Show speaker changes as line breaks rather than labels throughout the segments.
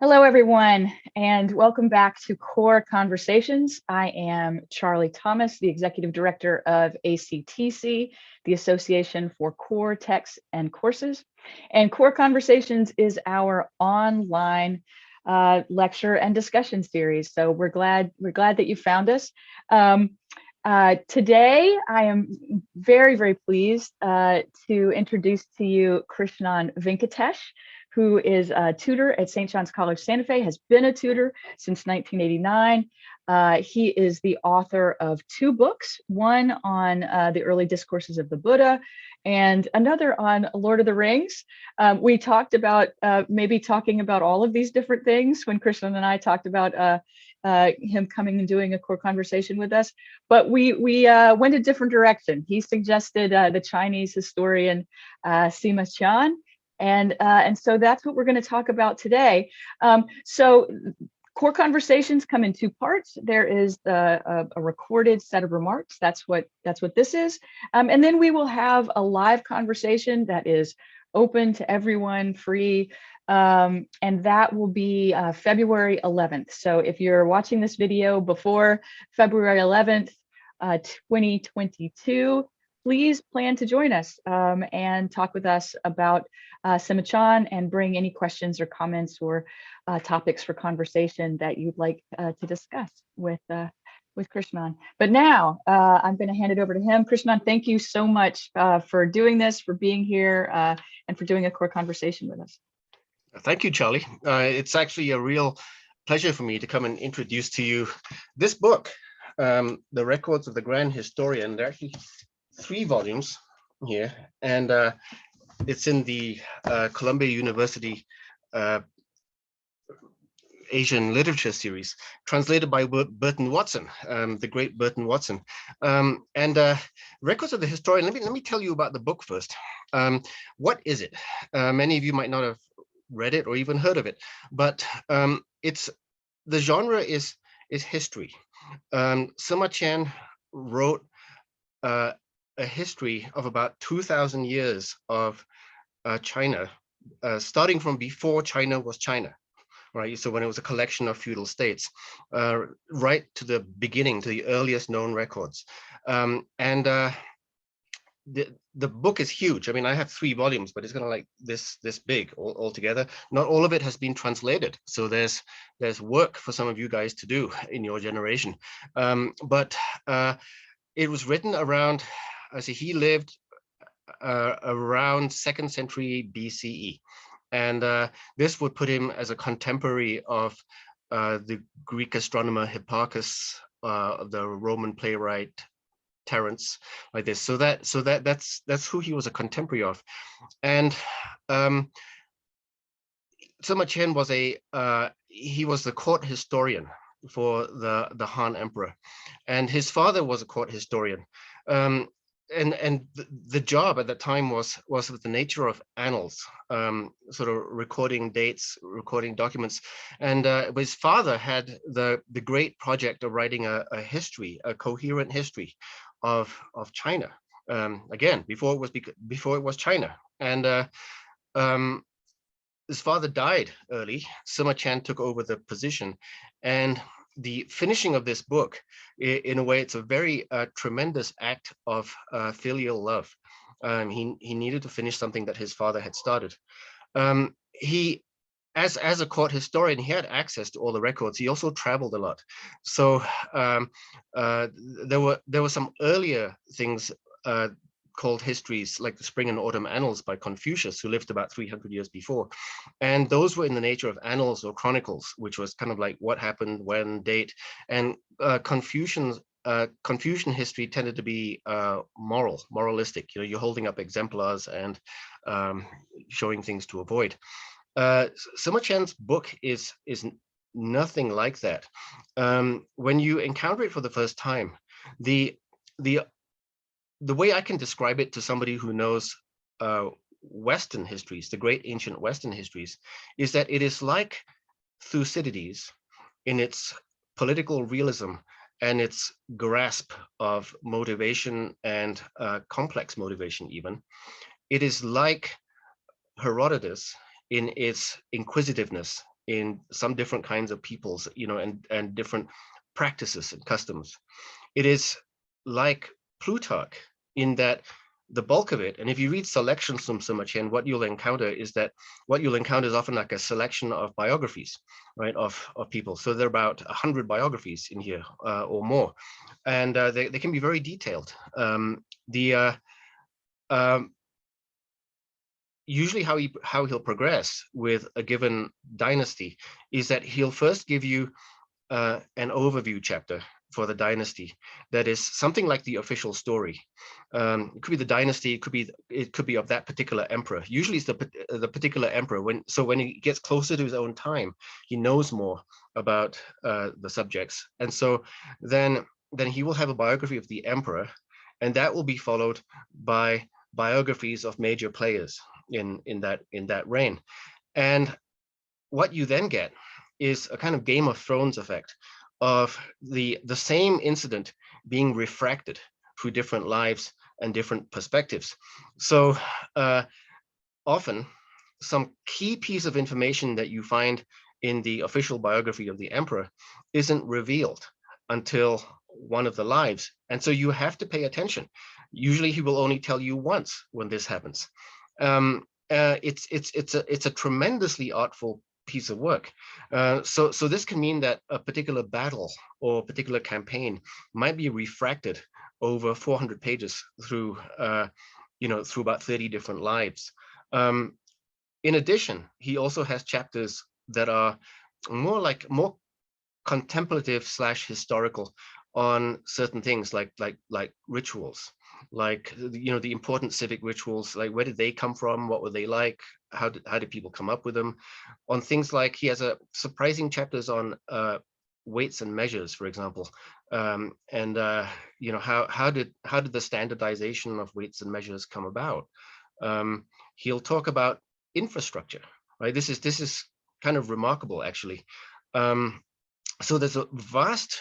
Hello, everyone, and welcome back to Core Conversations. I am Charlie Thomas, the Executive Director of ACTC, the Association for Core Texts and Courses. And Core Conversations is our online lecture and discussion series. So we're glad that you found us. Today, I am very pleased to introduce to you Krishnan Venkatesh, who is a tutor at St. John's College Santa Fe, has been a tutor since 1989. He is the author of two books, one on the early discourses of the Buddha and another on Lord of the Rings. We talked about maybe talking about all of these different things when Krishnan and I talked about him coming and doing a core conversation with us, but we went a different direction. He suggested the Chinese historian Sima Quian, and so that's what we're going to talk about today. So core conversations come in two parts. There is a recorded set of remarks. That's what this is, and then we will have a live conversation that is open to everyone, free, and that will be February 11th. So if you're watching this video before February 11th, 2022, please plan to join us and talk with us about Sima Quian and bring any questions or comments or topics for conversation that you'd like to discuss with Krishnan. But now I'm going to hand it over to him. Krishnan, thank you so much for doing this, for being here, and for doing a core conversation with us.
Thank you, Charlie. It's actually a real pleasure for me to come and introduce to you this book, The Records of the Grand Historian. There are actually 3 volumes here, and it's in the Columbia University Asian Literature Series, translated by Burton Watson, the great Burton Watson. Records of the Historian, let me tell you about the book first. What is it? Many of you might not have read it or even heard of it, but the genre is history. Sima Quian wrote a history of about 2,000 years of China, starting from before China was China, right? So when it was a collection of feudal states, right to the beginning, to the earliest known records. The book is huge. I mean, I have 3 volumes, but it's kind of like this big altogether. Not all of it has been translated, so there's work for some of you guys to do in your generation. But it was written around, he lived around 2nd century BCE, and this would put him as a contemporary of the Greek astronomer Hipparchus, the Roman playwright Terence, like this. So that's who he was a contemporary of. And Sima Quian was he was the court historian for the Han Emperor, and his father was a court historian. And the job at that time was with the nature of annals, sort of recording dates, recording documents. And his father had the great project of writing a history, a coherent history of China. Again, before it was China. And his father died early. Sima Quian took over the position, and the finishing of this book, in a way, it's a very tremendous act of filial love. He needed to finish something that his father had started. He, as a court historian, he had access to all the records. He also traveled a lot. So there were some earlier things called histories, like the Spring and Autumn Annals by Confucius, who lived about 300 years before. And those were in the nature of annals or chronicles, which was kind of like what happened, when, date. And Confucian history tended to be moralistic. You know, you're holding up exemplars and showing things to avoid. Sima Qian's book is nothing like that. When you encounter it for the first time, the way I can describe it to somebody who knows Western histories, the great ancient Western histories, is that it is like Thucydides in its political realism and its grasp of motivation and complex motivation even. It is like Herodotus in its inquisitiveness in some different kinds of peoples, and different practices and customs. It is like Plutarch in that the bulk of it, and if you read selections from Sima Qian, what you'll encounter is often like a selection of biographies, right, of people. So there are about 100 biographies in here, or more, and they can be very detailed. Usually how he'll progress with a given dynasty is that he'll first give you an overview chapter for the dynasty that is something like the official story. It could be the dynasty, it could be of that particular emperor. Usually it's the particular emperor. When he gets closer to his own time, he knows more about the subjects, and so then he will have a biography of the emperor, and that will be followed by biographies of major players in that reign. And what you then get is a kind of Game of Thrones effect of the same incident being refracted through different lives and different perspectives. So often some key piece of information that you find in the official biography of the emperor isn't revealed until one of the lives. And so you have to pay attention. Usually he will only tell you once when this happens. It's a tremendously artful piece of work. So this can mean that a particular battle or a particular campaign might be refracted over 400 pages through through about 30 different lives. In addition, he also has chapters that are more contemplative / historical on certain things like rituals, like the important civic rituals, like where did they come from, what were they like, how did people come up with them, on things like he has a surprising chapters on weights and measures, for example, and how did the standardization of weights and measures come about. He'll talk about infrastructure, right? This is kind of remarkable, actually. So there's a vast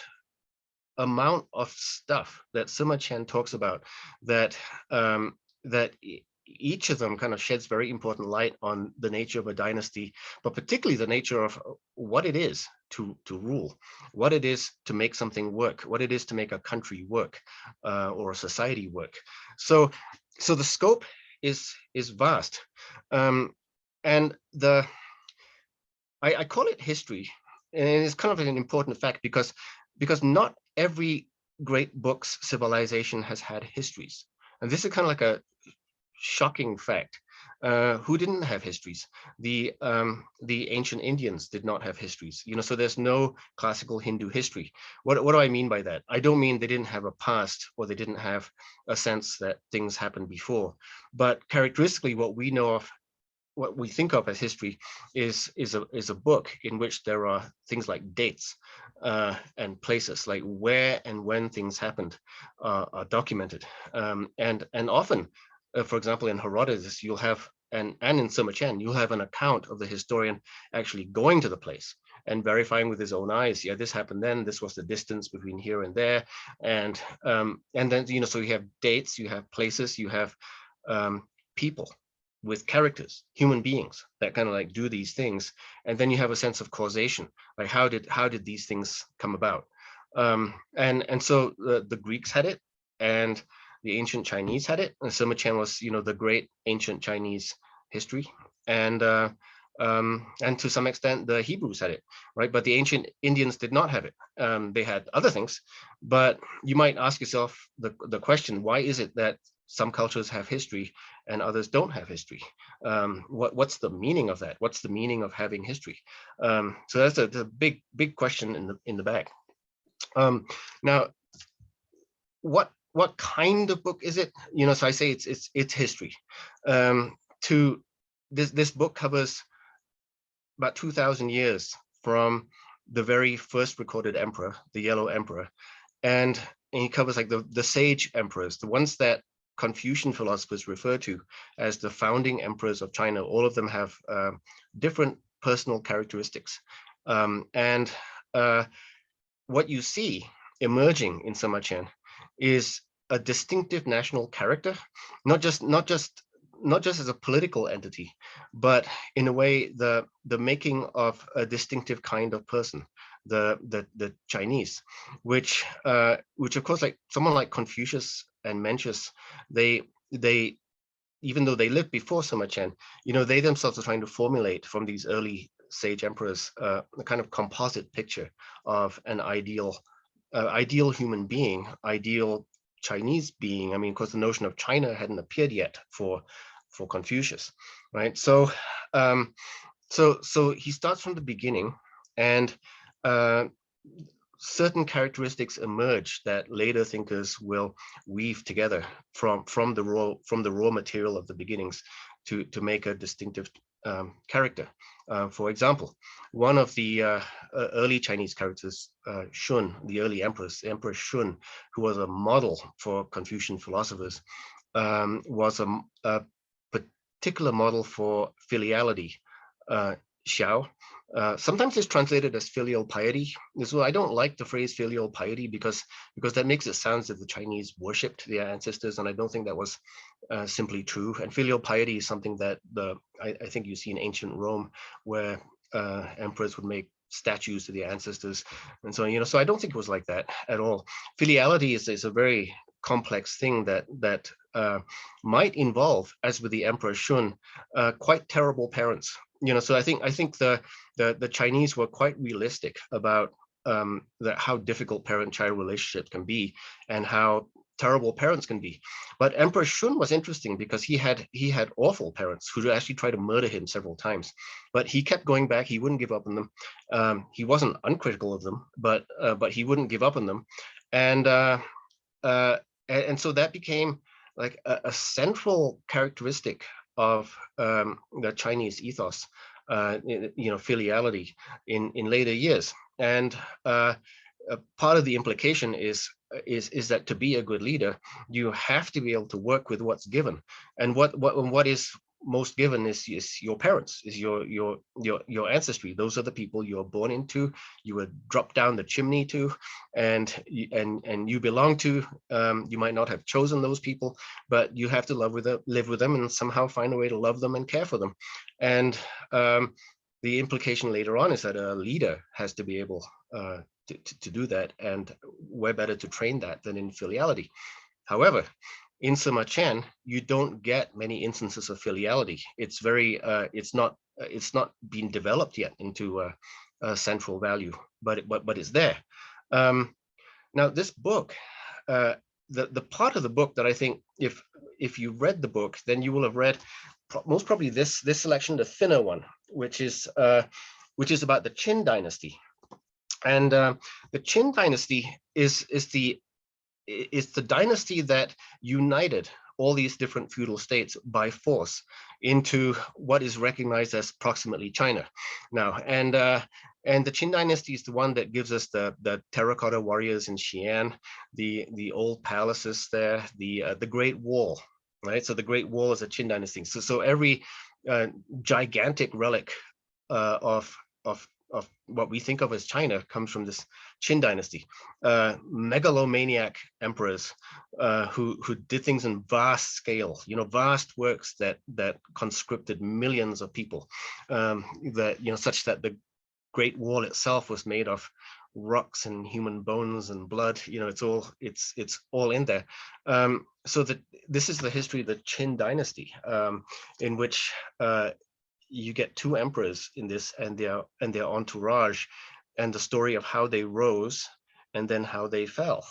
amount of stuff that Sima Qian talks about that each of them kind of sheds very important light on the nature of a dynasty, but particularly the nature of what it is to rule, what it is to make something work, what it is to make a country work, or a society work. So the scope is vast, and I call it history, and it's kind of an important fact because not every great book's civilization has had histories, and this is kind of like a shocking fact. Who didn't have histories? The ancient Indians did not have histories. So there's no classical Hindu history. What do I mean by that? I don't mean they didn't have a past or they didn't have a sense that things happened before, but characteristically, what we think of as history is a book in which there are things like dates and places, like where and when things happened are documented, and often, for example, in Herodotus, you'll have and in Sima Qian, you'll have an account of the historian actually going to the place and verifying with his own eyes, yeah, this happened then, this was the distance between here and there, and then so you have dates, you have places, you have people with characters, human beings that kind of like do these things, and then you have a sense of causation, like how did these things come about, and so the Greeks had it, and the ancient Chinese had it, and Sima Qian was the great ancient Chinese history, and to some extent the Hebrews had it, right? But the ancient Indians did not have it. They had other things, but you might ask yourself the question: why is it that some cultures have history and others don't have history? What's the meaning of that? What's the meaning of having history? So that's a big question in the bag. Now, what kind of book is it? So I say it's history. This book covers about 2,000 years from the very first recorded emperor, the Yellow Emperor, and he covers like the sage emperors, the ones that Confucian philosophers refer to as the founding emperors of China. All of them have different personal characteristics, and what you see emerging in Sima Qian is a distinctive national character, not just not just as a political entity, but in a way the making of a distinctive kind of person, the Chinese, which of course, like someone like Confucius and Mencius, they even though they lived before Sima Qian, they themselves are trying to formulate from these early sage emperors a kind of composite picture of an ideal human being, ideal Chinese being. I mean, of course, the notion of China hadn't appeared yet for Confucius, right? So he starts from the beginning, and uh, certain characteristics emerge that later thinkers will weave together from the raw material of the beginnings to make a distinctive character. For example, one of the early Chinese characters, Shun, the early emperors, Emperor Shun, who was a model for Confucian philosophers, was a particular model for filiality. Xiao. Sometimes it's translated as filial piety. So I don't like the phrase filial piety because that makes it sound as if the Chinese worshipped their ancestors, and I don't think that was simply true. And filial piety is something that I think you see in ancient Rome, where emperors would make statues to their ancestors, and so so I don't think it was like that at all. Filiality is a very complex thing that might involve, as with the Emperor Shun, quite terrible parents. So I think the Chinese were quite realistic about how difficult parent-child relationships can be and how terrible parents can be. But Emperor Shun was interesting because he had awful parents who actually tried to murder him several times, but he kept going back. He wouldn't give up on them. He wasn't uncritical of them, but he wouldn't give up on them, and so that became like a central characteristic of the Chinese ethos, filiality in later years. And part of the implication is that to be a good leader, you have to be able to work with what's given, and what is most given is your parents, is your ancestry. Those are the people you're born into, you were dropped down the chimney to, and you belong to. You might not have chosen those people, but you have to live with them and somehow find a way to love them and care for them. And the implication later on is that a leader has to be able to do that, and where better to train that than in filiality. However, in Sima Qian, you don't get many instances of filiality. It's very, it's not been developed yet into a central value, but it's there. Now, this book, the part of the book that I think, if you read the book, then you will have read most probably this selection, the thinner one, which is about the Qin dynasty. And the Qin dynasty is the dynasty that united all these different feudal states by force into what is recognized as approximately China now. And the Qin dynasty is the one that gives us the terracotta warriors in Xi'an, the old palaces there, the Great Wall, right? So the Great Wall is a Qin dynasty. So every gigantic relic of what we think of as China comes from this Qin dynasty. Megalomaniac emperors who did things in vast scale, vast works that conscripted millions of people, such that the Great Wall itself was made of rocks and human bones and blood. It's all in there. So that this is the history of the Qin dynasty, in which you get two emperors in this, and their entourage, and the story of how they rose and then how they fell,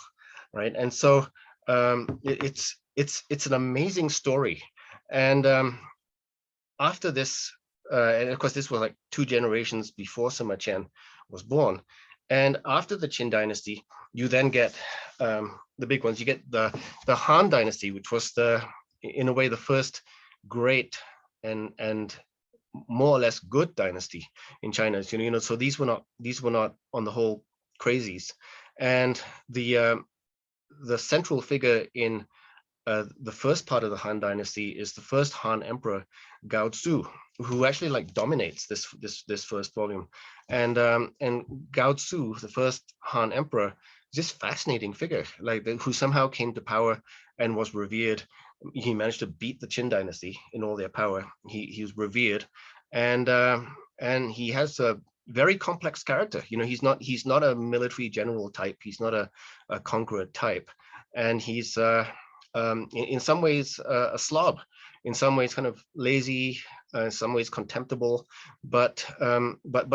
right? And so it's an amazing story. And after this, and of course this was like 2 generations before Sima Qian was born. And after the Qin dynasty, you then get the big ones. You get the Han dynasty, which was in a way the first great and more or less good dynasty in China. So these were not on the whole crazies. And the central figure in the first part of the Han dynasty is the first Han emperor, Gao Zu, who actually dominates this first volume. And Gao Zu, the first Han emperor, is this fascinating figure, who somehow came to power and was revered he managed to beat the Qin dynasty in all their power. He was revered, and he has a very complex character. You know, he's not a military general type. He's not a conqueror type, and he's in some ways a slob, in some ways kind of lazy, in some ways contemptible, but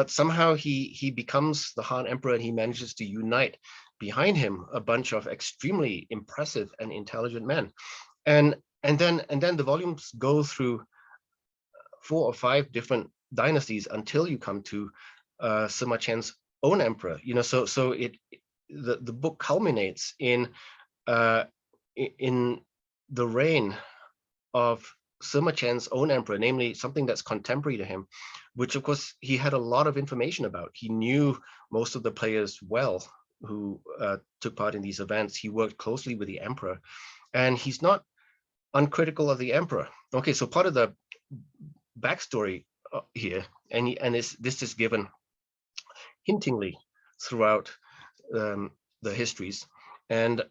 somehow he becomes the Han Emperor, and he manages to unite behind him a bunch of extremely impressive and intelligent men. And then the volumes go through 4 or 5 different dynasties until you come to Sima Qian's own emperor. You know, so the book culminates in the reign of Sima Qian's own emperor, namely something that's contemporary to him, which of course he had a lot of information about. He knew most of the players well who took part in these events. He worked closely with the emperor, and he's not uncritical of the emperor. Okay, so part of the backstory here, and this is given hintingly throughout the histories, and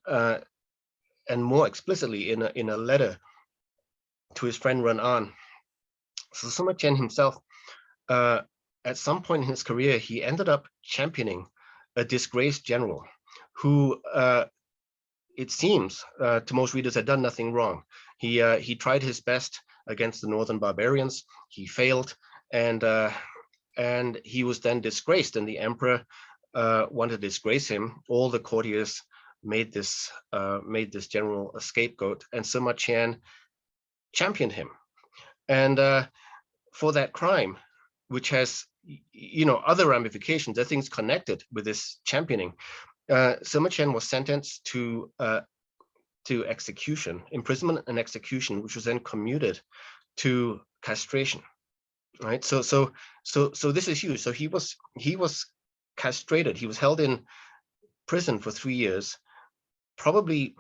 more explicitly in a letter to his friend Ren An. So Sima Qian himself, at some point in his career, he ended up championing a disgraced general who, it seems to most readers, had done nothing wrong. He tried his best against the northern barbarians. He failed, and he was then disgraced, and the emperor wanted to disgrace him. All the courtiers made this general a scapegoat, and Sima Qian championed him. And for that crime, which has other ramifications, there are things connected with this championing, Sima Qian was sentenced to execution, imprisonment and execution, which was then commuted to castration. Right. So this is huge. So he was castrated. He was held in prison for 3 years, probably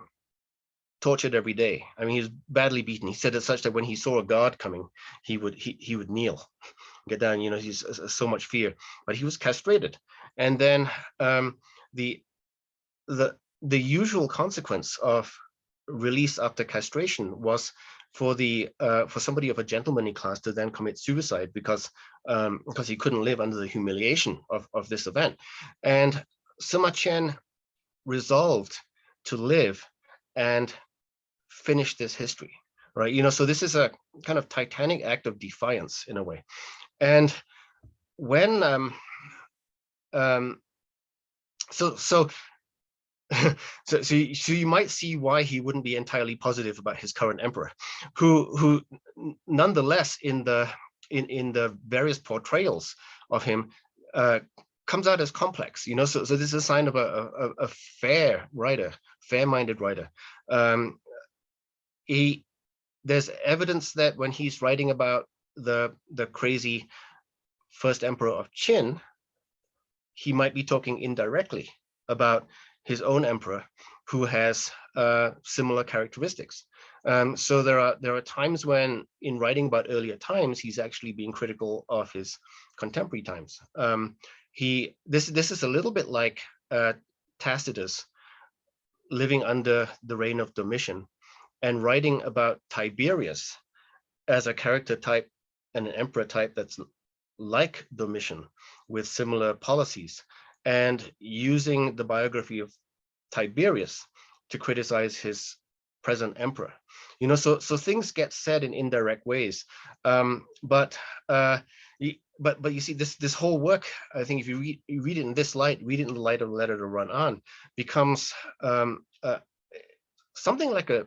tortured every day. I mean, he was badly beaten. He said it such that when he saw a guard coming, he would kneel, get down. You know, he's so much fear. But he was castrated, and then the usual consequence of release after castration was for somebody of a gentlemanly class to then commit suicide because he couldn't live under the humiliation of this event. And Sima Qian resolved to live and finish this history, right? You know, so this is a kind of titanic act of defiance in a way. And when so you might see why he wouldn't be entirely positive about his current emperor, who nonetheless in the various portrayals of him comes out as complex. You know, so this is a sign of a fair writer, fair-minded writer. There's evidence that when he's writing about the crazy first emperor of Qin, he might be talking indirectly about his own emperor, who has similar characteristics. So there are times when, in writing about earlier times, he's actually being critical of his contemporary times. This is a little bit like Tacitus living under the reign of Domitian and writing about Tiberius as a character type and an emperor type that's like Domitian with similar policies, and using the biography of Tiberius to criticize his present emperor. You know, so things get said in indirect ways, but you see, this whole work, I think, if you read it in this light, read it in the light of the letter to Ren An, becomes something like a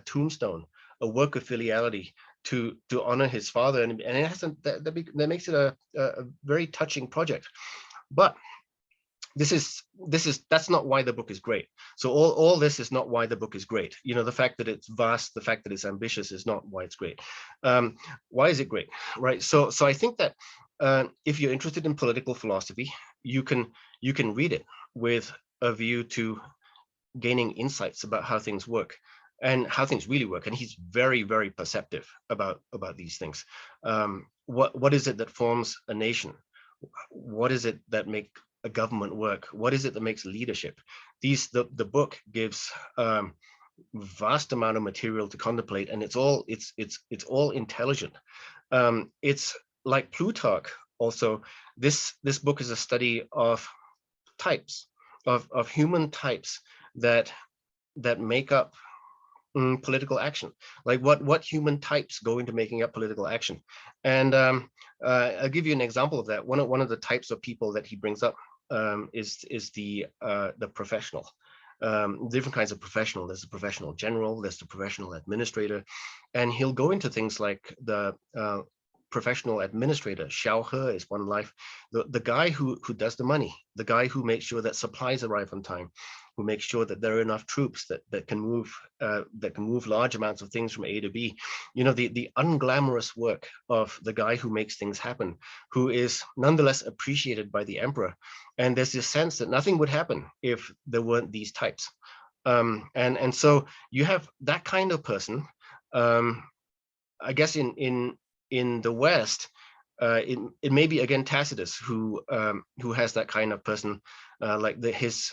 tombstone, a work of filiality to honor his father, and it hasn't that makes it a very touching project. But that's not why the book is great. So all this is not why the book is great. You know, the fact that it's vast, the fact that it's ambitious is not why it's great. Why is it great, right? So I think that if you're interested in political philosophy, you can read it with a view to gaining insights about how things work and how things really work. And he's very, very perceptive about these things. What is it that forms a nation? What is it that makes a government work? What is it that makes leadership? The book gives vast amount of material to contemplate, and it's all intelligent. It's like Plutarch. Also, this book is a study of types, of human types that make up political action. Like what human types go into making up political action. And I'll give you an example of that. One of the types of people that he brings up is the professional. Different kinds of professional. There's the professional general, there's the professional administrator, and he'll go into things like the professional administrator. Xiao He is one life. The guy who does the money, the guy who makes sure that supplies arrive on time, who makes sure that there are enough troops that can move large amounts of things from A to B. You know, the unglamorous work of the guy who makes things happen, who is nonetheless appreciated by the emperor. And there's this sense that nothing would happen if there weren't these types. And so you have that kind of person. I guess in the West, it may be again Tacitus who has that kind of person, like his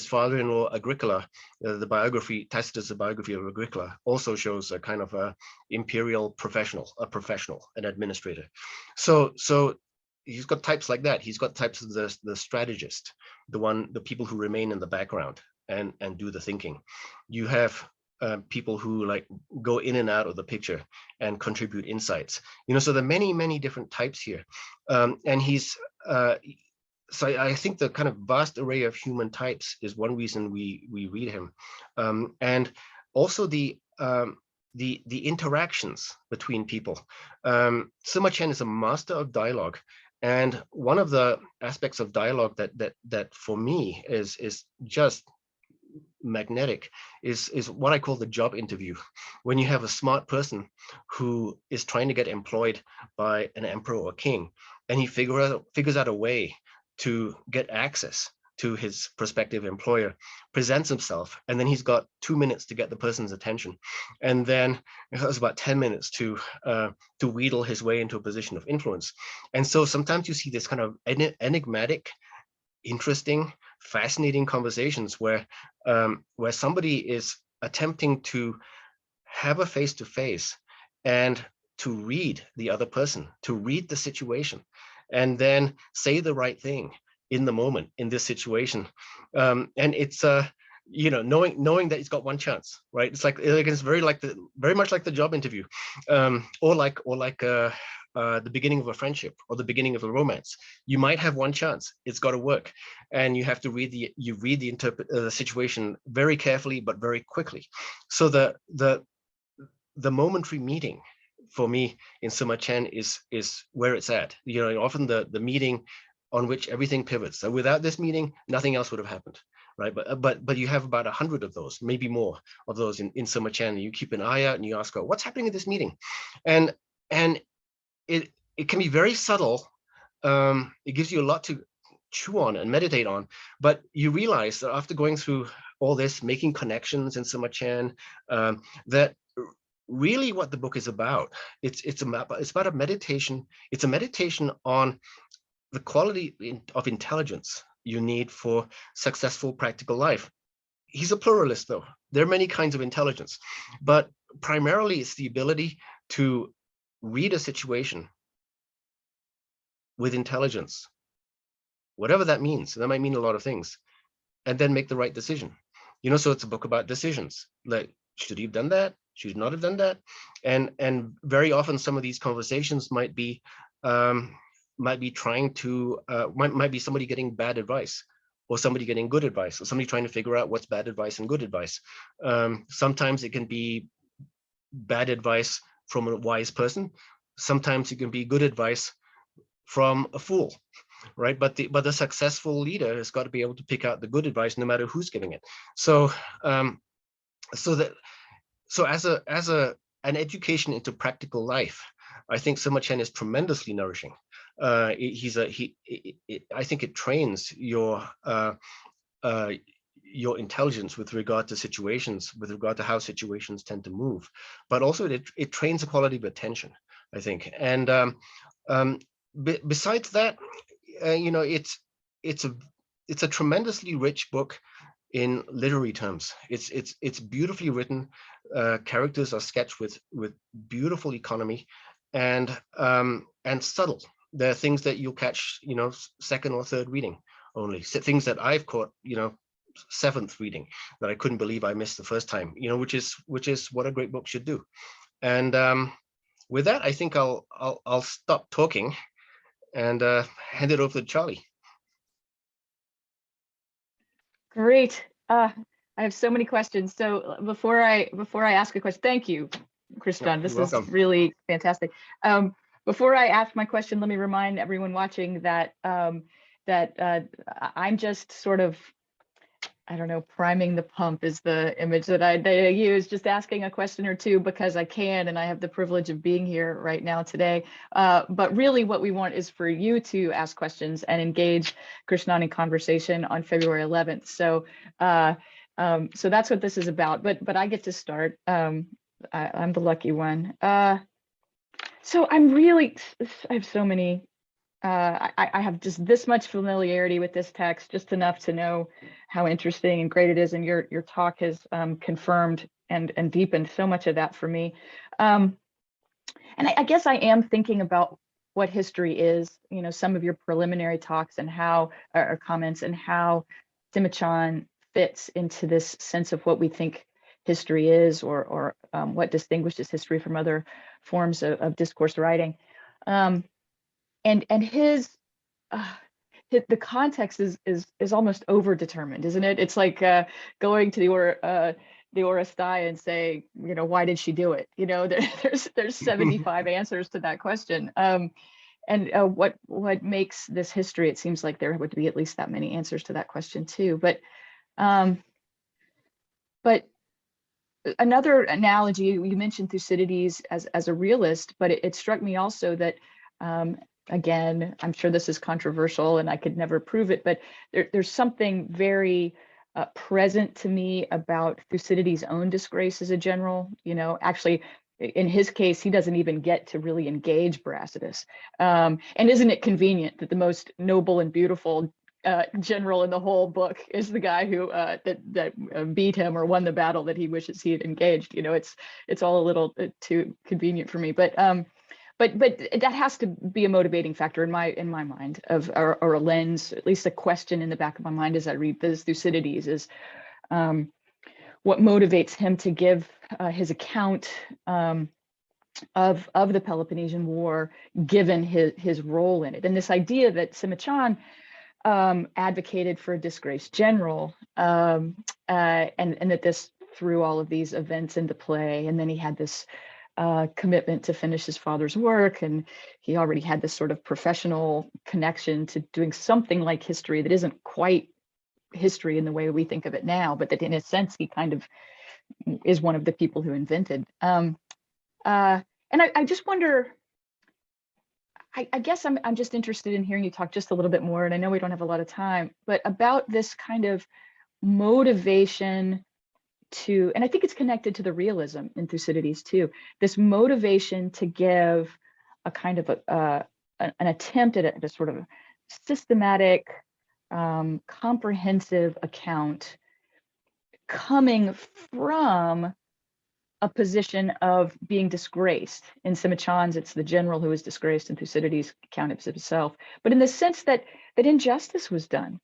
father-in-law Agricola. The biography, Tacitus, the biography of Agricola, also shows a kind of a imperial professional, an administrator. So he's got types like that. He's got types of the strategist, the people who remain in the background and do the thinking. You have people who like go in and out of the picture and contribute insights. You know, so there are many different types here, and he's. So I think the kind of vast array of human types is one reason we read him, and also the interactions between people. Sima Qian is a master of dialogue, and one of the aspects of dialogue that for me is just magnetic is what I call the job interview. When you have a smart person who is trying to get employed by an emperor or king, and he figures out a way to get access to his prospective employer, presents himself, and then he's got 2 minutes to get the person's attention, and then it has about 10 minutes to wheedle his way into a position of influence. And so sometimes you see this kind of enigmatic, interesting, fascinating conversations where somebody is attempting to have a face-to-face and to read the other person, to read the situation, and then say the right thing in the moment in this situation. And it's you know, knowing that he's got one chance, right? It's very much like the job interview, or like the beginning of a friendship or the beginning of a romance. You might have one chance. It's got to work, and you have to read the situation very carefully but very quickly. So the momentary meeting for me in Sima Qian is where it's at. You know, often the meeting on which everything pivots. So without this meeting, nothing else would have happened, right? But you have about 100 of those, maybe more of those in Sima Qian. You keep an eye out and you ask her, what's happening at this meeting? And it can be very subtle. It gives you a lot to chew on and meditate on, but you realize that after going through all this, making connections in Sima Qian, that really what the book is about, it's about a meditation. It's a meditation on the quality of intelligence you need for successful practical life. He's a pluralist, though. There are many kinds of intelligence, but primarily it's the ability to read a situation with intelligence, whatever that means. That might mean a lot of things, and then make the right decision. You know, so it's a book about decisions. Like, should he have done that? Should he not have done that? And very often some of these conversations might be trying to might be somebody getting bad advice, or somebody getting good advice, or somebody trying to figure out what's bad advice and good advice. Sometimes it can be bad advice from a wise person. Sometimes it can be good advice from a fool, right? But the successful leader has got to be able to pick out the good advice no matter who's giving it. So as an education into practical life, I think Sima Qian is tremendously nourishing. I think it trains your intelligence with regard to situations, with regard to how situations tend to move, but also it trains the quality of attention, I think. And besides that, you know, it's a tremendously rich book in literary terms. It's beautifully written. Characters are sketched with beautiful economy, and subtle. There are things that you'll catch, second or third reading only. Things that I've caught, seventh reading, that I couldn't believe I missed the first time. Which is what a great book should do. And with that, I think I'll stop talking and hand it over to Charlie.
Great. I have so many questions. So before I ask a question, thank you, Krishnan. This is really fantastic. Before I ask my question, let me remind everyone watching that I'm just sort of, I don't know, priming the pump is the image that I use, just asking a question or two because I can, and I have the privilege of being here right now today. But really what we want is for you to ask questions and engage Krishnan in conversation on February 11th. So so that's what this is about, but I get to start. I'm the lucky one. So I have so many, I have just this much familiarity with this text, just enough to know how interesting and great it is. And your talk has confirmed and deepened so much of that for me. And I guess I am thinking about what history is, some of your preliminary talks and how, or comments, and how Sima Quian fits into this sense of what we think history is, or what distinguishes history from other forms of discourse writing. And his the context is almost overdetermined, isn't it? It's like going to the Oresteia and say, why did she do it? There's 75 answers to that question. And what makes this history? It seems like there would be at least that many answers to that question too. But another analogy, you mentioned Thucydides as a realist, but it struck me also that, again, I'm sure this is controversial and I could never prove it, but there's something very present to me about Thucydides' own disgrace as a general. Actually, in his case, he doesn't even get to really engage Brasidas. And isn't it convenient that the most noble and beautiful general in the whole book is the guy who that beat him or won the battle that he wishes he had engaged? It's all a little too convenient for me, but that has to be a motivating factor in my mind, or a lens, at least a question in the back of my mind as I read this Thucydides is what motivates him to give his account of the Peloponnesian War, given his role in it, and this idea that Sima Quian advocated for a disgraced general, and that this threw all of these events into play, and then he had this commitment to finish his father's work, and he already had this sort of professional connection to doing something like history that isn't quite history in the way we think of it now, but that in a sense he kind of is one of the people who invented. And I just wonder, I guess I'm just interested in hearing you talk just a little bit more, and I know we don't have a lot of time, but about this kind of motivation to, and I think it's connected to the realism in Thucydides too, this motivation to give a kind of an attempt at a sort of systematic, comprehensive account coming from a position of being disgraced. In Sima Quian's, it's the general who is disgraced, and Thucydides' account of himself, but in the sense that injustice was done,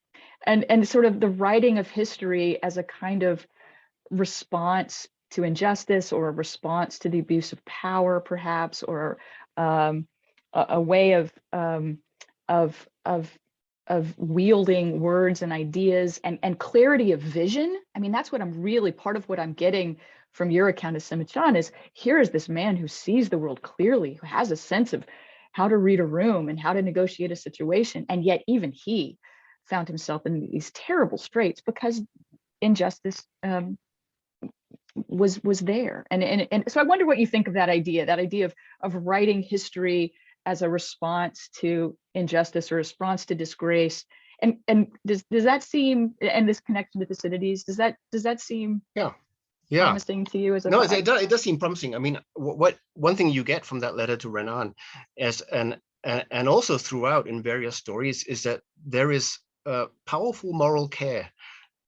and sort of the writing of history as a kind of response to injustice, or a response to the abuse of power, perhaps, or a way of wielding words and ideas and clarity of vision. I mean, that's what I'm really, part of what I'm getting from your account of Sima Quian is, here is this man who sees the world clearly, who has a sense of how to read a room and how to negotiate a situation, and yet even he found himself in these terrible straits because injustice was there. And so I wonder what you think of that idea of writing history as a response to injustice or a response to disgrace. And does that seem, and this connection to Thucydides, does that seem promising to you as a
No, it does seem promising. I mean, what one thing you get from that letter to Renan as and also throughout in various stories is that there is powerful moral care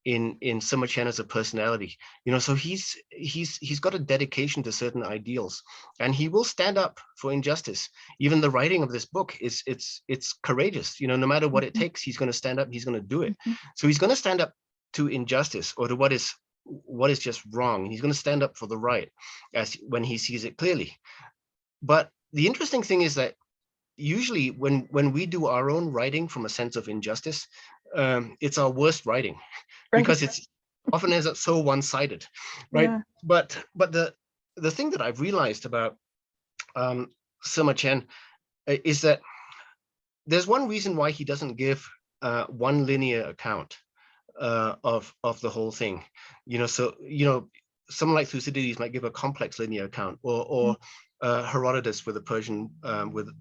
in Sima Qian as a personality. So he's got a dedication to certain ideals, and he will stand up for injustice. Even the writing of this book it's courageous. No matter what it takes, he's going to stand up. He's going to do it. So he's going to stand up to injustice, or to what is just wrong. He's going to stand up for the right when he sees it clearly. But the interesting thing is that usually when we do our own writing from a sense of injustice, it's our worst writing, because it's often ends up so one-sided, right?
Yeah.
But the thing that I've realized about Sima Qian is that there's one reason why he doesn't give one linear account of the whole thing. So someone like Thucydides might give a complex linear account, or Herodotus with the Persian with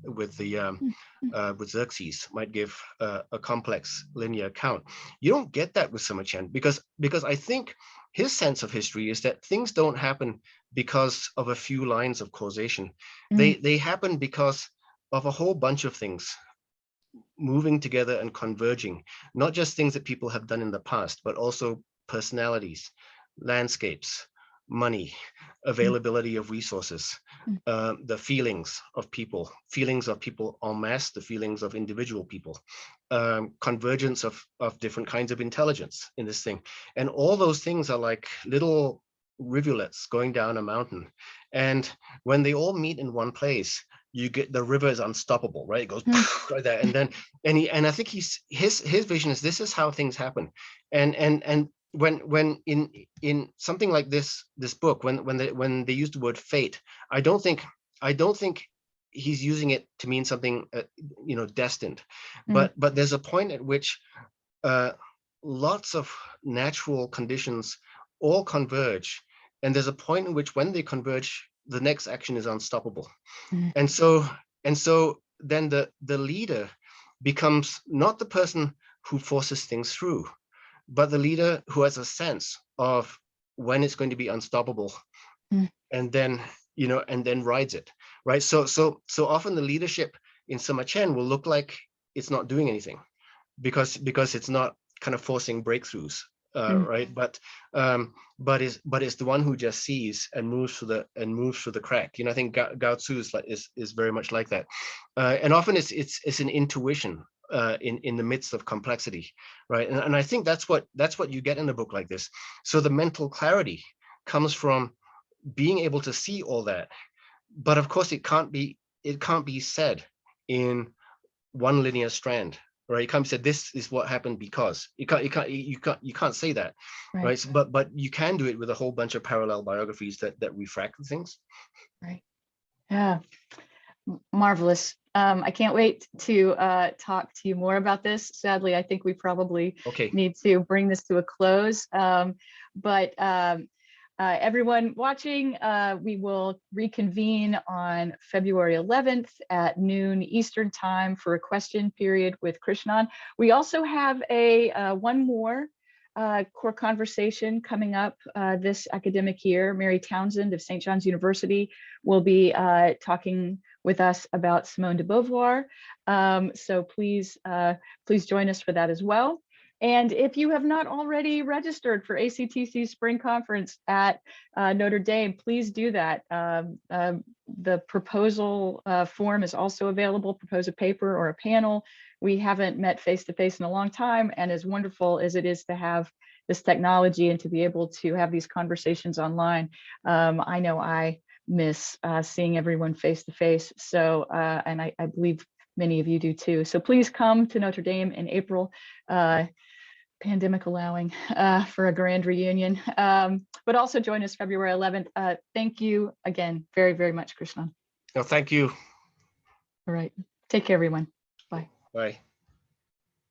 Xerxes might give a complex linear account. You don't get that with Sima Qian, because I think his sense of history is that things don't happen because of a few lines of causation. They happen because of a whole bunch of things moving together and converging, not just things that people have done in the past, but also personalities, landscapes, money, availability of resources, the feelings of people en masse, the feelings of individual people, convergence of different kinds of intelligence in this thing. And all those things are like little rivulets going down a mountain. And when they all meet in one place, you get the river is unstoppable, right? It goes right there, and I think his vision is this is how things happen, and when in something like this book, when they use the word fate, I don't think he's using it to mean something destined, but there's a point at which lots of natural conditions all converge, and there's a point in which when they converge, the next action is unstoppable. And so then the leader becomes not the person who forces things through, but the leader who has a sense of when it's going to be unstoppable, and then rides it, right? So often the leadership in Sima Qian will look like it's not doing anything, because it's not kind of forcing breakthroughs. Right, but it's the one who just sees and moves through the crack. I think Gao Tzu is very much like that, and often it's an intuition in the midst of complexity, right? And I think that's what you get in a book like this. So the mental clarity comes from being able to see all that, but of course it can't be said in one linear strand. Right, you can't say this is what happened because you can't say that, right? So, but you can do it with a whole bunch of parallel biographies that refract things.
Right. Yeah. Marvelous. I can't wait to talk to you more about this. Sadly, I think we probably need to bring this to a close. But everyone watching, we will reconvene on February 11th at noon Eastern time for a question period with Krishnan. We also have one more core conversation coming up this academic year. Mary Townsend of St. John's University will be talking with us about Simone de Beauvoir. So please join us for that as well. And if you have not already registered for ACTC Spring Conference at Notre Dame, please do that. The proposal form is also available. Propose a paper or a panel. We haven't met face-to-face in a long time, and as wonderful as it is to have this technology and to be able to have these conversations online, I know I miss seeing everyone face-to-face. So, and I believe many of you do too. So please come to Notre Dame in April, pandemic allowing, for a grand reunion. But also join us February 11th. Thank you again very, very much, Krishnan.
No, thank you.
All right. Take care, everyone. Bye.
Bye.